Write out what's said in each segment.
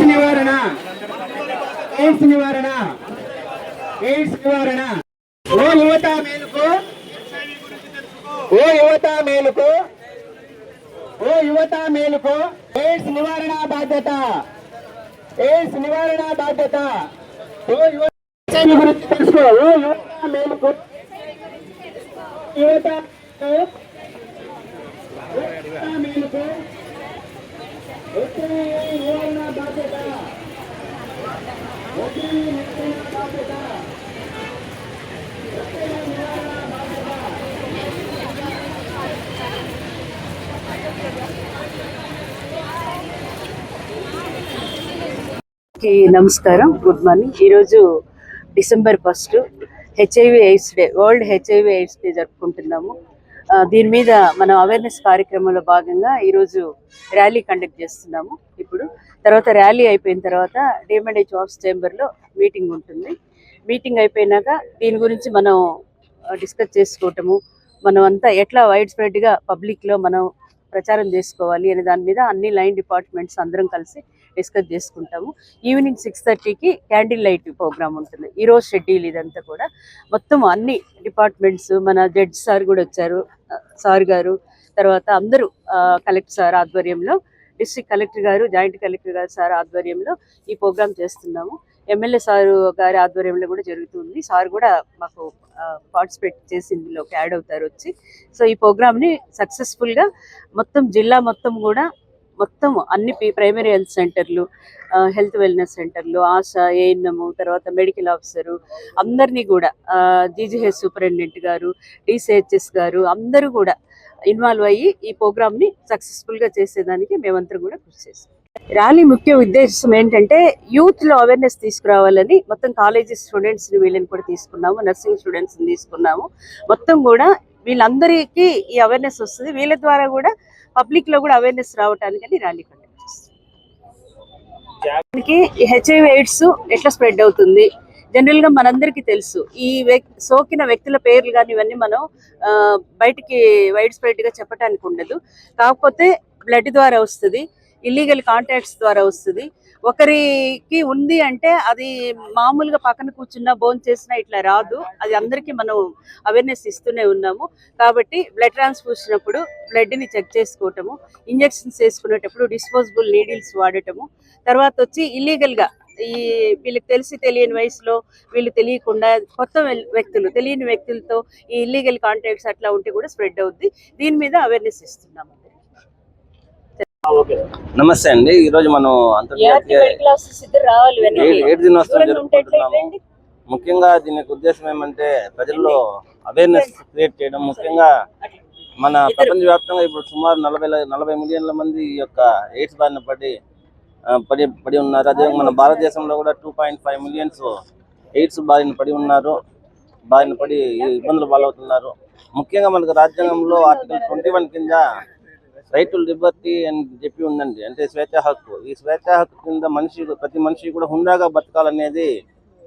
నివారణ ఎయిడ్స్ నివారణ ఎయిడ్స్ నివారణ. ఓ యువత మేలుకు, ఓ యువత మేలుకు, ఓ యువత మేలుకు. ఎయిడ్స్ నివారణ బాధ్యత, ఎయిడ్స్ నివారణ బాధ్యత. ఓ యువత గురించి తెలుసుకో. ఓ యువత మేలుకు, యువత మేలుకు నివారణ బాధ్యత, బాధ్యత. నమస్కారం, గుడ్ మార్నింగ్. ఈరోజు December 1 HIV AIDS day, world HIV AIDS day జరుపుకుంటున్నాము. దీని మీద మనం అవేర్నెస్ కార్యక్రమంలో భాగంగా ఈరోజు ర్యాలీ కండక్ట్ చేస్తున్నాము. ఇప్పుడు తర్వాత ర్యాలీ అయిపోయిన తర్వాత డిఎంఎన్హెచ్ ఆఫీస్ చేంబర్లో మీటింగ్ ఉంటుంది. మీటింగ్ అయిపోయినాక దీని గురించి మనం డిస్కస్ చేసుకోవటము, మనం అంతా ఎట్లా వైడ్ స్ప్రెడ్గా పబ్లిక్లో మనం ప్రచారం చేసుకోవాలి అనే దాని మీద అన్ని లైన్ డిపార్ట్మెంట్స్ అందరం కలిసి డిస్కస్ చేసుకుంటాము. ఈవినింగ్ 6:30కి క్యాండిల్ లైట్ ప్రోగ్రామ్ ఉంటుంది. ఈరోజు షెడ్యూల్ ఇదంతా కూడా మొత్తం అన్ని డిపార్ట్మెంట్స్, మన జడ్జ్ సార్ కూడా వచ్చారు, సార్ గారు, తర్వాత అందరూ కలెక్టర్ సార్ ఆధ్వర్యంలో, డిస్ట్రిక్ట్ కలెక్టర్ గారు, జాయింట్ కలెక్టర్ గారు సార్ ఆధ్వర్యంలో ఈ ప్రోగ్రామ్ చేస్తున్నాము. ఎమ్మెల్యే సారు గారి ఆధ్వర్యంలో కూడా జరుగుతుంది. సార్ కూడా మాకు పార్టిసిపేట్ చేసి ఇందులోకి యాడ్ అవుతారు వచ్చి. సో ఈ ప్రోగ్రామ్ని సక్సెస్ఫుల్గా మొత్తం జిల్లా మొత్తం కూడా మొత్తం అన్ని ప్రైమరీ హెల్త్ సెంటర్లు, హెల్త్ వెల్నెస్ సెంటర్లు, ఆశా, ఏఎన్ఎం, తర్వాత మెడికల్ ఆఫీసరు అందరినీ కూడా, జీజీహెచ్ సూపరింటెండెంట్ గారు, డిసిహెచ్ఎస్ గారు అందరూ కూడా ఇన్వాల్వ్ అయ్యి ఈ ప్రోగ్రామ్ని సక్సెస్ఫుల్గా చేసేదానికి మేమందరం కూడా కృషి చేస్తాం. ర్యాలీ ముఖ్య ఉద్దేశం ఏంటంటే యూత్లో అవేర్నెస్ తీసుకురావాలని మొత్తం కాలేజీ స్టూడెంట్స్ని వీళ్ళని కూడా తీసుకున్నాము, నర్సింగ్ స్టూడెంట్స్ని తీసుకున్నాము. మొత్తం కూడా వీళ్ళందరికీ ఈ అవేర్నెస్ వస్తుంది. వీళ్ళ ద్వారా కూడా పబ్లిక్లో కూడా అవేర్నెస్ రావటానికి ర్యాలీ కండక్ట్ చేస్తాం. హెచ్ఐవి ఎయిడ్స్ ఎట్లా స్ప్రెడ్ అవుతుంది జనరల్గా మనందరికీ తెలుసు. ఈ సోకిన వ్యక్తుల పేర్లు కానీ ఇవన్నీ మనం బయటికి వైడ్ స్ప్రెడ్గా చెప్పడానికి ఉండదు. కాకపోతే బ్లడ్ ద్వారా వస్తుంది, ఇల్లీగల్ కాంటాక్ట్స్ ద్వారా వస్తుంది. ఒకరికి ఉంది అంటే అది మామూలుగా పక్కన కూర్చున్నా భోజనం చేసినా ఇట్లా రాదు. అది అందరికీ మనం అవేర్నెస్ ఇస్తూనే ఉన్నాము. కాబట్టి బ్లడ్ ట్రాన్స్ఫ్యూషన్ అప్పుడు బ్లడ్ని చెక్ చేసుకోవటము, ఇంజెక్షన్స్ వేసుకునేటప్పుడు డిస్పోజబుల్ నీడిల్స్ వాడటము, తర్వాత వచ్చి ఇల్లీగల్గా ఈ వీళ్ళకి తెలిసి తెలియని వయసులో వీళ్ళు తెలియకుండా కొత్త వ్యక్తులు, తెలియని వ్యక్తులతో ఈ ఇల్లీగల్ కాంటాక్ట్స్ అట్లా ఉంటే కూడా స్ప్రెడ్ అవుద్ది. దీని మీద అవేర్నెస్ ఇస్తున్నాము. నమస్తే అండి. ఈ రోజు మనం అంతర్జాతీయ ఎయిడ్స్ దినోత్సవం జరుపుకుంటున్నాము. ముఖ్యంగా దీనికి ఉద్దేశం ఏమంటే ప్రజల్లో అవేర్నెస్ క్రియేట్ చేయడం. ముఖ్యంగా మన ప్రపంచవ్యాప్తంగా ఇప్పుడు సుమారు 40 మిలియన్ల మంది ఈ యొక్క ఎయిడ్స్ బారిన పడి ఉన్నారు. అదే మన భారతదేశంలో కూడా 2.5 మిలియన్స్ ఎయిడ్స్ బారిన పడి ఇబ్బందులు పాలవుతున్నారు. ముఖ్యంగా మనకు రాజ్యాంగంలో ఆర్టికల్ 21 కింద రైట్ టు లిబర్టీ అని చెప్పి ఉందండి, అంటే స్వేచ్ఛా హక్కు. ఈ స్వేచ్ఛా హక్కు కింద ప్రతి మనిషి కూడా హుందాగా బతకాలనేది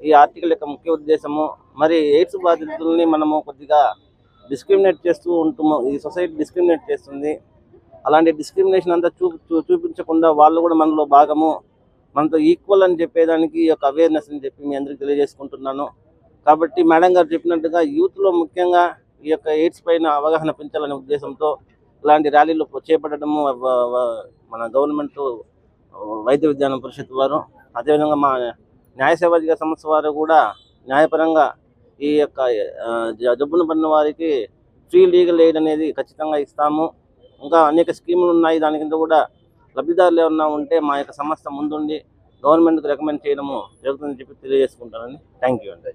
ఈ ఆర్టికల్ యొక్క ముఖ్య ఉద్దేశము. మరి ఎయిడ్స్ బాధితుల్ని మనము కొద్దిగా డిస్క్రిమినేట్ చేస్తూ ఉంటాము, ఈ సొసైటీ డిస్క్రిమినేట్ చేస్తుంది. అలాంటి డిస్క్రిమినేషన్ అంతా చూపించకుండా వాళ్ళు కూడా మనలో భాగము, మనతో ఈక్వల్ అని చెప్పేదానికి ఈ యొక్క అవేర్నెస్ అని చెప్పి మీ అందరికీ తెలియజేసుకుంటున్నాను. కాబట్టి మేడం గారు చెప్పినట్టుగా యూత్లో ముఖ్యంగా ఈ యొక్క ఎయిడ్స్ పైన అవగాహన పెంచాలనే ఉద్దేశంతో ఇలాంటి ర్యాలీలు చేపట్టడము మన గవర్నమెంట్ వైద్య విజ్ఞాన పరిషత్ వారు, అదేవిధంగా మా న్యాయ సేవాధికార సంస్థ వారు కూడా న్యాయపరంగా ఈ యొక్క జబ్బును పడిన వారికి ఫ్రీ లీగల్ ఎయిడ్ అనేది ఖచ్చితంగా ఇస్తాము. ఇంకా అనేక స్కీములు ఉన్నాయి. దాని కింద కూడా లబ్ధిదారులు ఏమన్నా ఉంటే మా యొక్క సంస్థ ముందుండి గవర్నమెంట్కి రికమెండ్ చేయడము జరుగుతుందని చెప్పి తెలియజేసుకుంటానండి. థ్యాంక్ యూ అండి.